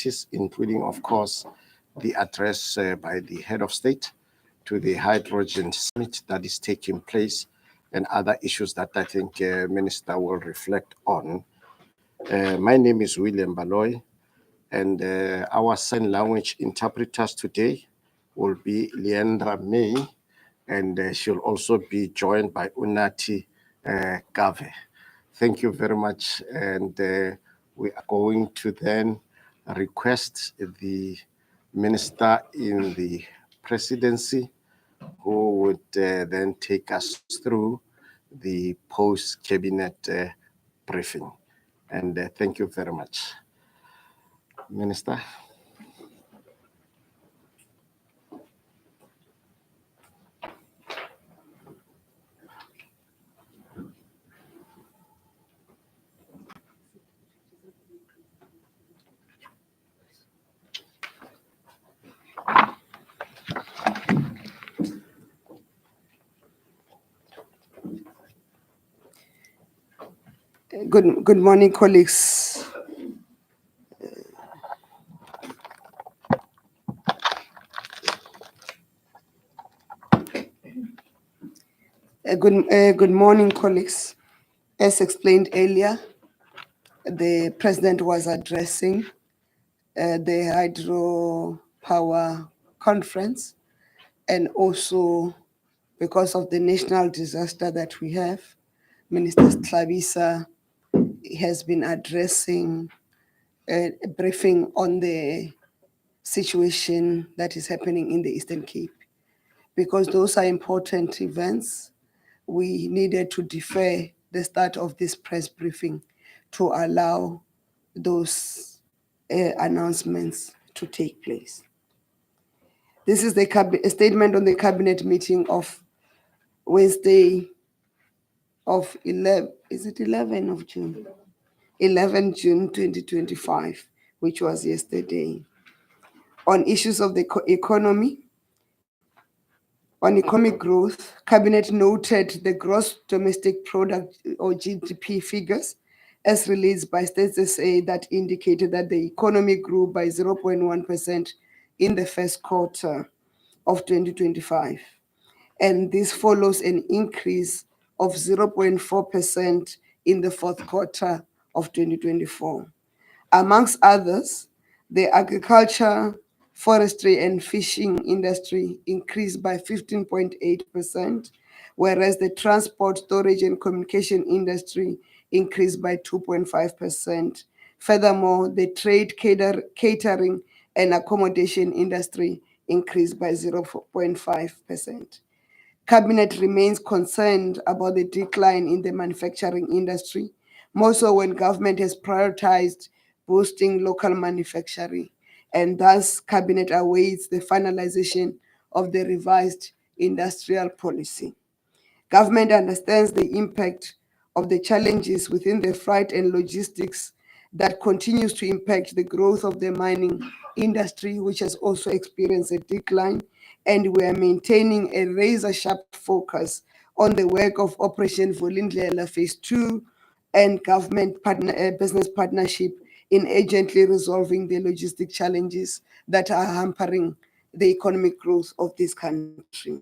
activities, including, of course, the address by the head of state to the hydrogen summit that is taking place and other issues that I think Minister will reflect on. My name is William Baloy, and our sign language interpreters today will be Leandra May, and she'll also be joined by Unati Gave. Thank you very much, and we are going to then request the minister in the presidency who would then take us through the post-cabinet briefing. And thank you very much. Minister. Good morning, colleagues. Good morning, colleagues. As explained earlier, the president was addressing the hydropower conference, and also because of the national disaster that we have, Minister Tlhabisa has been addressing a briefing on the situation that is happening in the Eastern Cape. Because those are important events, we needed to defer the start of this press briefing to allow those announcements to take place. This is a statement on the cabinet meeting of Wednesday of 11 of June? 11 June 2025, which was yesterday. On issues of the economy, on economic growth, Cabinet noted the gross domestic product or GDP figures as released by Stats SA that indicated that the economy grew by 0.1% in the first quarter of 2025. And this follows an increase of 0.4% in the fourth quarter of 2024. Amongst others, the agriculture, forestry and fishing industry increased by 15.8%, whereas the transport, storage and communication industry increased by 2.5%. Furthermore, the trade, catering and accommodation industry increased by 0.5%. Cabinet remains concerned about the decline in the manufacturing industry, more so when government has prioritized boosting local manufacturing, and thus Cabinet awaits the finalization of the revised industrial policy. Government understands the impact of the challenges within the freight and logistics that continues to impact the growth of the mining industry, which has also experienced a decline, and we are maintaining a razor-sharp focus on the work of Operation Vulindlela Phase 2 and government business partnership in urgently resolving the logistic challenges that are hampering the economic growth of this country.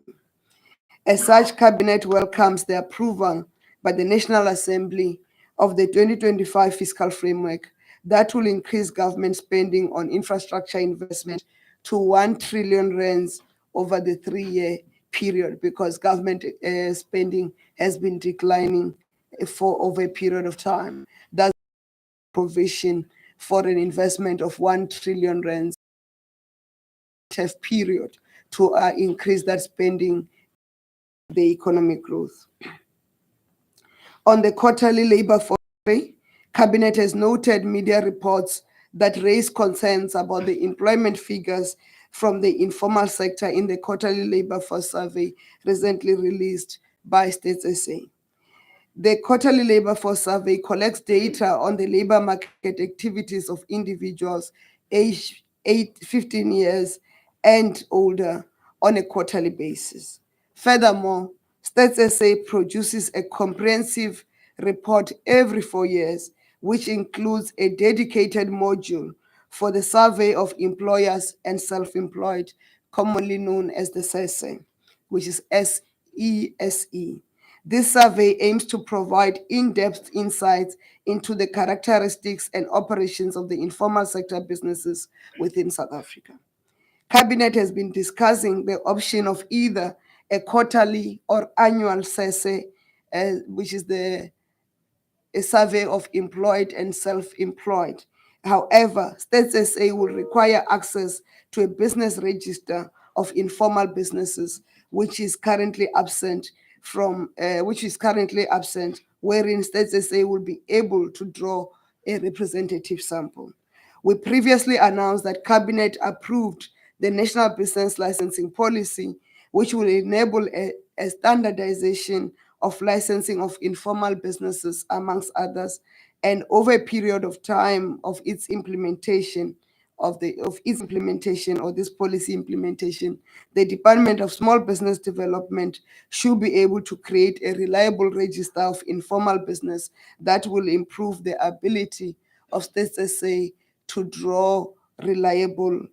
As such, Cabinet welcomes the approval by the National Assembly of the 2025 fiscal framework that will increase government spending on infrastructure investment to 1 trillion rands over the 3-year period, because government spending has been declining for over a period of time. That's provision for an investment of 1 trillion rands period to increase that spending, the economic growth. On the quarterly labor survey, Cabinet has noted media reports that raise concerns about the employment figures from the informal sector in the quarterly labor force survey recently released by Stats SA. The quarterly labor force survey collects data on the labor market activities of individuals aged 15 years and older on a quarterly basis. Furthermore, Stats SA produces a comprehensive report every 4 years, which includes a dedicated module for the Survey of Employers and Self-Employed, commonly known as the SESE, which is SESE. This survey aims to provide in-depth insights into the characteristics and operations of the informal sector businesses within South Africa. Cabinet has been discussing the option of either a quarterly or annual SESE, which is a survey of employed and self-employed. However, Stats SA will require access to a business register of informal businesses, which is currently absent wherein Stats SA will be able to draw a representative sample. We previously announced that Cabinet approved the National Business Licensing Policy, which will enable a standardization of licensing of informal businesses, amongst others, and over a period of time of its implementation, or this policy implementation, the Department of Small Business Development should be able to create a reliable register of informal business that will improve the ability of Stats SA to draw reliable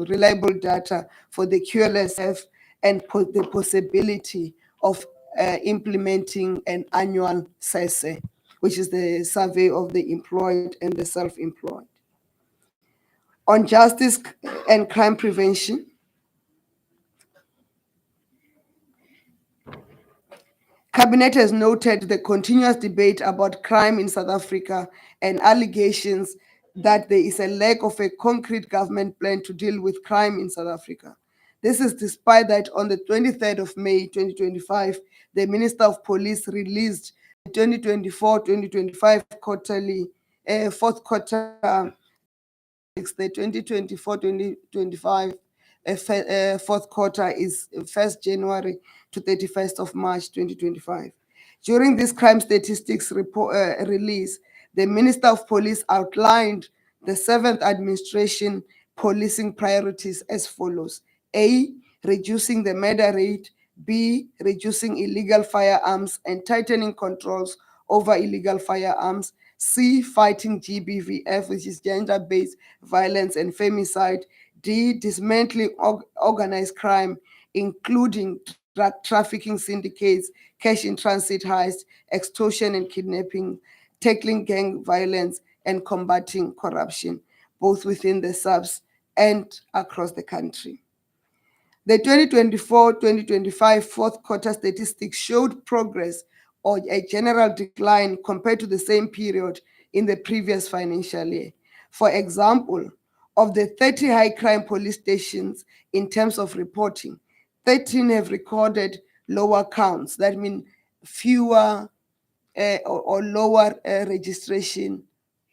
reliable data for the QLSF, and the possibility of implementing an annual SESE, which is the survey of the employed and the self-employed. On justice and crime prevention, Cabinet has noted the continuous debate about crime in South Africa and allegations that there is a lack of a concrete government plan to deal with crime in South Africa. This is despite that on the 23rd of May 2025, the Minister of Police released the 2024-2025 fourth quarter statistics. The 2024-2025 fourth quarter is 1st January to 31st of March 2025. During this crime statistics release, the Minister of Police outlined the 7th administration policing priorities as follows: A, reducing the murder rate; B, reducing illegal firearms and tightening controls over illegal firearms; C, fighting GBVF, which is gender-based violence and femicide; D, dismantling organized crime, including drug trafficking syndicates, cash in transit heist, extortion and kidnapping; tackling gang violence and combating corruption, both within the SABs and across the country. The 2024-2025 fourth quarter statistics showed progress or a general decline compared to the same period in the previous financial year. For example, of the 30 high crime police stations in terms of reporting, 13 have recorded lower counts. That means fewer or lower registration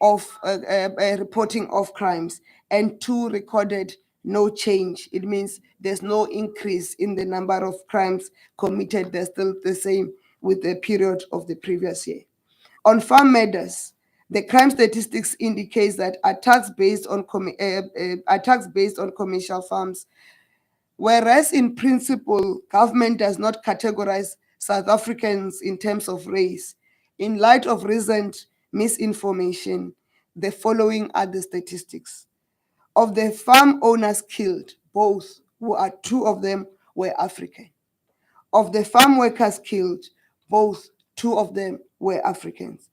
of reporting of crimes, and 2 recorded no change. It means there's no increase in the number of crimes committed. They're still the same with the period of the previous year. On farm murders, the crime statistics indicates that attacks based on commercial farms, whereas in principle, government does not categorize South Africans in terms of race. In light of recent misinformation, the following are the statistics. Of the farm owners killed, both, 2 of them were African. Of the farm workers killed, both, 2 of them were Africans.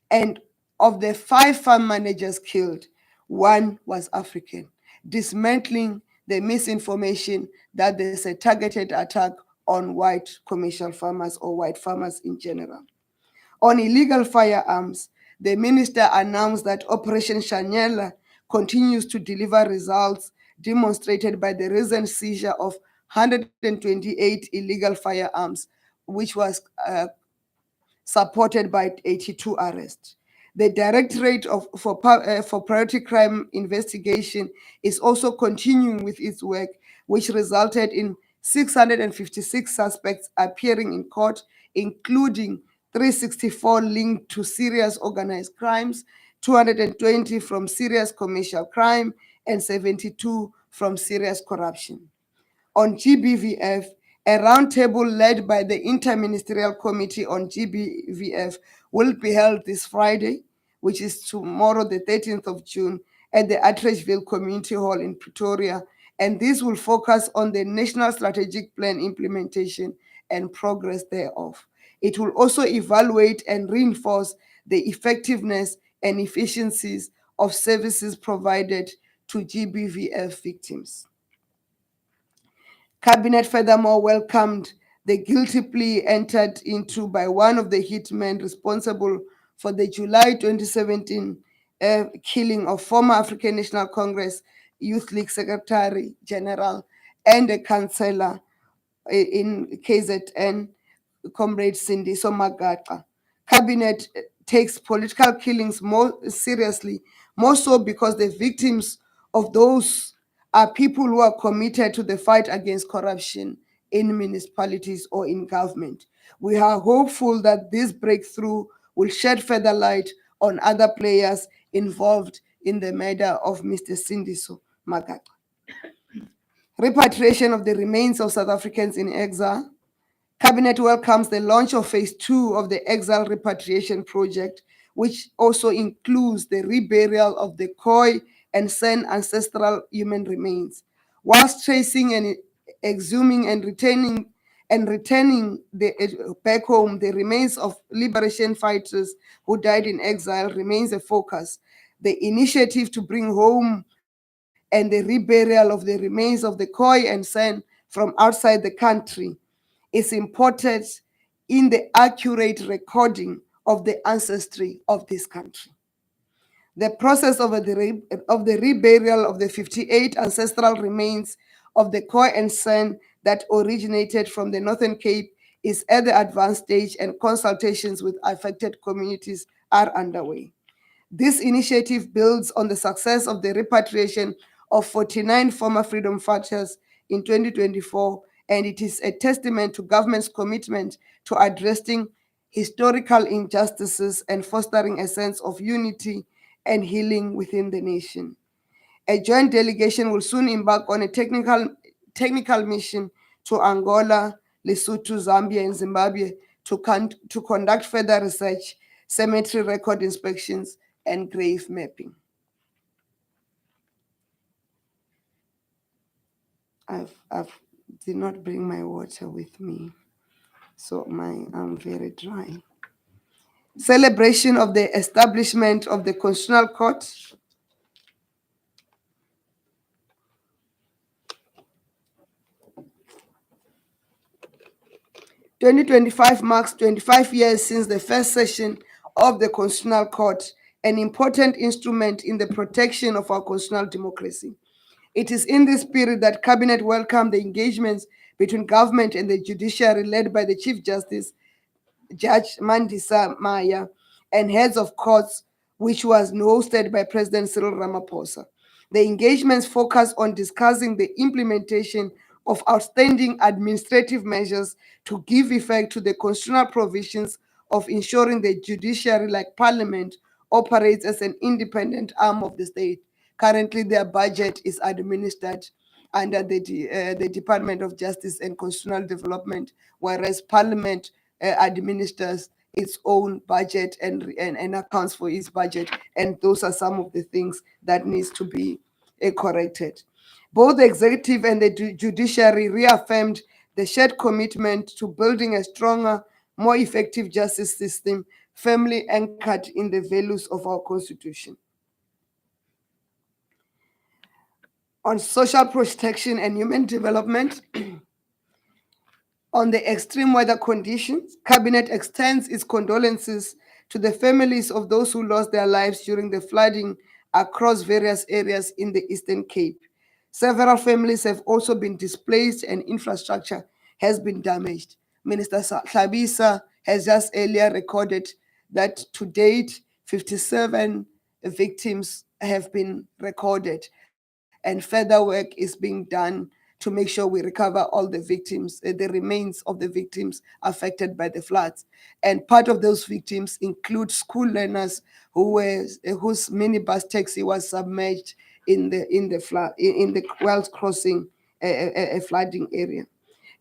And of the 5 farm managers killed, 1 was African, dismantling the misinformation that there's a targeted attack on white commercial farmers or white farmers in general. On illegal firearms, the minister announced that Operation Shanyela continues to deliver results, demonstrated by the recent seizure of 128 illegal firearms, which was supported by 82 arrests. The Directorate for Priority Crime Investigation is also continuing with its work, which resulted in 656 suspects appearing in court, including 364 linked to serious organized crimes, 220 from serious commercial crime, and 72 from serious corruption. On GBVF, a roundtable led by the Interministerial Committee on GBVF will be held this Friday, which is tomorrow, the 13th of June, at the Atteridgeville Community Hall in Pretoria. And this will focus on the National Strategic Plan implementation and progress thereof. It will also evaluate and reinforce the effectiveness and efficiencies of services provided to GBVF victims. Cabinet furthermore welcomed the guilty plea entered into by one of the hitmen responsible for the July 2017 killing of former African National Congress Youth League Secretary General and a councillor in KZN, Comrade Cindy Somagaqa. Cabinet takes political killings more seriously, more so because the victims of those are people who are committed to the fight against corruption in municipalities or in government. We are hopeful that this breakthrough will shed further light on other players involved in the murder of Mr. Sindiso Magaqa. Repatriation of the remains of South Africans in exile. Cabinet welcomes the launch of phase 2 of the exile repatriation project, which also includes the reburial of the Khoi and San ancestral human remains, whilst tracing and exhuming and returning back home the remains of liberation fighters who died in exile remains a focus. The initiative to bring home and the reburial of the remains of the Khoi and San from outside the country is important in the accurate recording of the ancestry of this country. The process of the reburial of the 58 ancestral remains of the Khoi and San that originated from the Northern Cape is at the advanced stage, and consultations with affected communities are underway. This initiative builds on the success of the repatriation of 49 former freedom fighters in 2024, and it is a testament to government's commitment to addressing historical injustices and fostering a sense of unity and healing within the nation. A joint delegation will soon embark on a technical mission to Angola, Lesotho, Zambia, and Zimbabwe to conduct further research, cemetery record inspections, and grave mapping. I did not bring my water with me, so I'm very dry. Celebration of the establishment of the Constitutional Court. 2025 marks 25 years since the first session of the Constitutional Court, an important instrument in the protection of our constitutional democracy. It is in this spirit that Cabinet welcomed the engagements between government and the judiciary led by the Chief Justice, Judge Mandisa Maya, and heads of courts, which was hosted by President Cyril Ramaphosa. The engagements focus on discussing the implementation of outstanding administrative measures to give effect to the constitutional provisions of ensuring the judiciary, like Parliament, operates as an independent arm of the state. Currently, their budget is administered under the Department of Justice and Constitutional Development, whereas Parliament administers its own budget and accounts for its budget. And those are some of the things that needs to be corrected. Both the executive and the judiciary reaffirmed the shared commitment to building a stronger, more effective justice system firmly anchored in the values of our Constitution. On social protection and human development, on the extreme weather conditions, Cabinet extends its condolences to the families of those who lost their lives during the flooding across various areas in the Eastern Cape. Several families have also been displaced and infrastructure has been damaged. Minister Tlhabisa has just earlier recorded that to date, 57 victims have been recorded, and further work is being done to make sure we recover all the victims, the remains of the victims affected by the floods. And part of those victims include school learners whose minibus taxi was submerged in the flood in the Wells Crossing, a flooding area.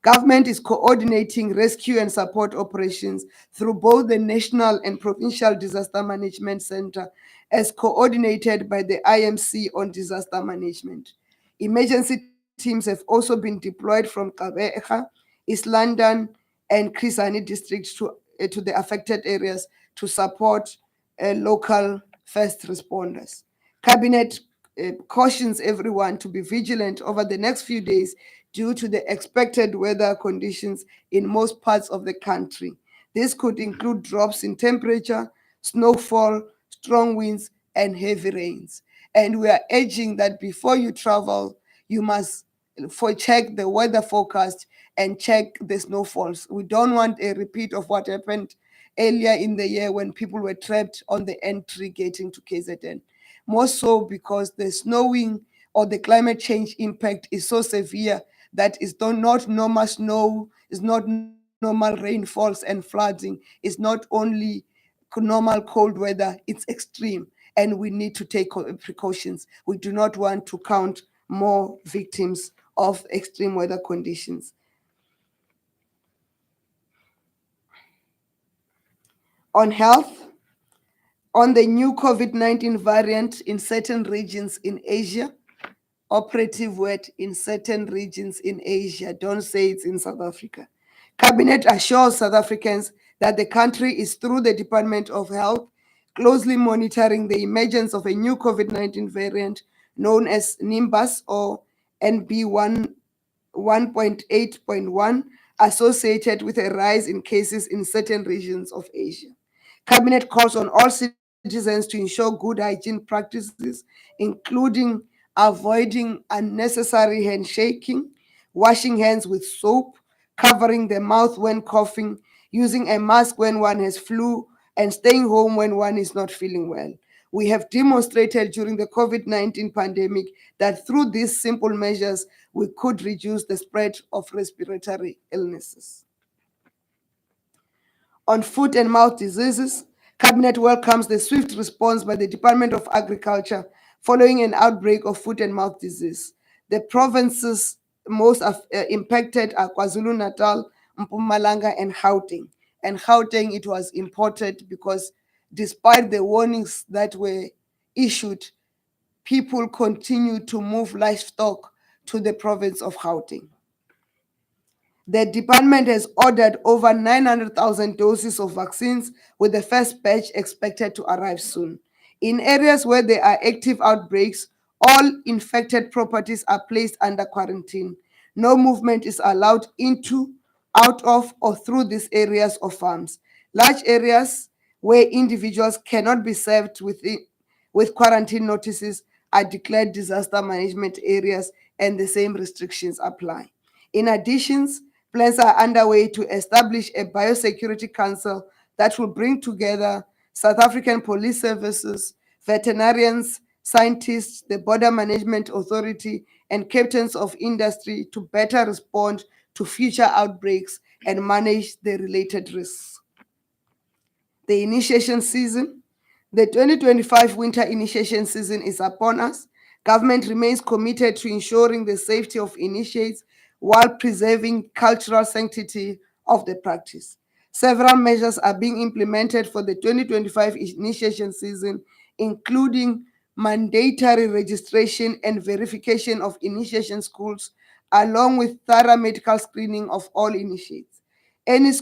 Government is coordinating rescue and support operations through both the National and Provincial Disaster Management Center, as coordinated by the IMC on disaster management. Emergency teams have also been deployed from Gqeberha, East London, and Chris Hani districts to the affected areas to support local first responders. Cabinet cautions everyone to be vigilant over the next few days due to the expected weather conditions in most parts of the country. This could include drops in temperature, snowfall, strong winds, and heavy rains. And we are urging that before you travel, you must check the weather forecast and check the snowfalls. We don't want a repeat of what happened earlier in the year when people were trapped on the entry getting to KZN. More so because the snowing or the climate change impact is so severe that it's not normal snow, it's not normal rainfalls and flooding, it's not only normal cold weather, it's extreme. And we need to take precautions. We do not want to count more victims of extreme weather conditions. On health, on the new COVID-19 variant in certain regions in Asia, operative word in certain regions in Asia, don't say it's in South Africa. Cabinet assures South Africans that the country is, through the Department of Health, closely monitoring the emergence of a new COVID-19 variant known as Nimbus or NB1 1.8.1, associated with a rise in cases in certain regions of Asia. Cabinet calls on all citizens to ensure good hygiene practices, including avoiding unnecessary handshaking, washing hands with soap, covering the mouth when coughing, using a mask when one has flu, and staying home when one is not feeling well. We have demonstrated during the COVID-19 pandemic that through these simple measures, we could reduce the spread of respiratory illnesses. On foot and mouth diseases, Cabinet welcomes the swift response by the Department of Agriculture following an outbreak of foot and mouth disease. The provinces most impacted are KwaZulu-Natal, Mpumalanga, and Gauteng. And Gauteng, it was imported because despite the warnings that were issued, people continued to move livestock to the province of Gauteng. The department has ordered over 900,000 doses of vaccines, with the first batch expected to arrive soon. In areas where there are active outbreaks, all infected properties are placed under quarantine. No movement is allowed into, out of, or through these areas or farms. Large areas where individuals cannot be served with quarantine notices are declared disaster management areas, and the same restrictions apply. In addition, plans are underway to establish a biosecurity council that will bring together South African police services, veterinarians, scientists, the Border Management Authority, and captains of industry to better respond to future outbreaks and manage the related risks. The initiation season. The 2025 winter initiation season is upon us. Government remains committed to ensuring the safety of initiates while preserving cultural sanctity of the practice. Several measures are being implemented for the 2025 initiation season, including mandatory registration and verification of initiation schools, along with thorough medical screening of all initiates. Any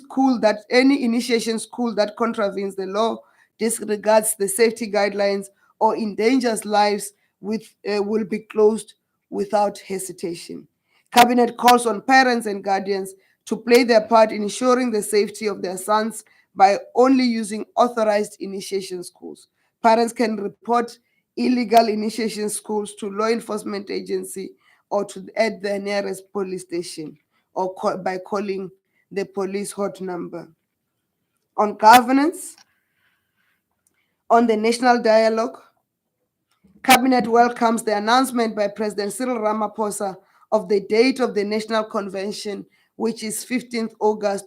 initiation school that contravenes the law, disregards the safety guidelines, or endangers lives will be closed without hesitation. Cabinet calls on parents and guardians to play their part in ensuring the safety of their sons by only using authorized initiation schools. Parents can report illegal initiation schools to law enforcement agency or at the nearest police station, or by calling the police hot number. On governance, on the national dialogue, Cabinet welcomes the announcement by President Cyril Ramaphosa of the date of the National Convention, which is 15th August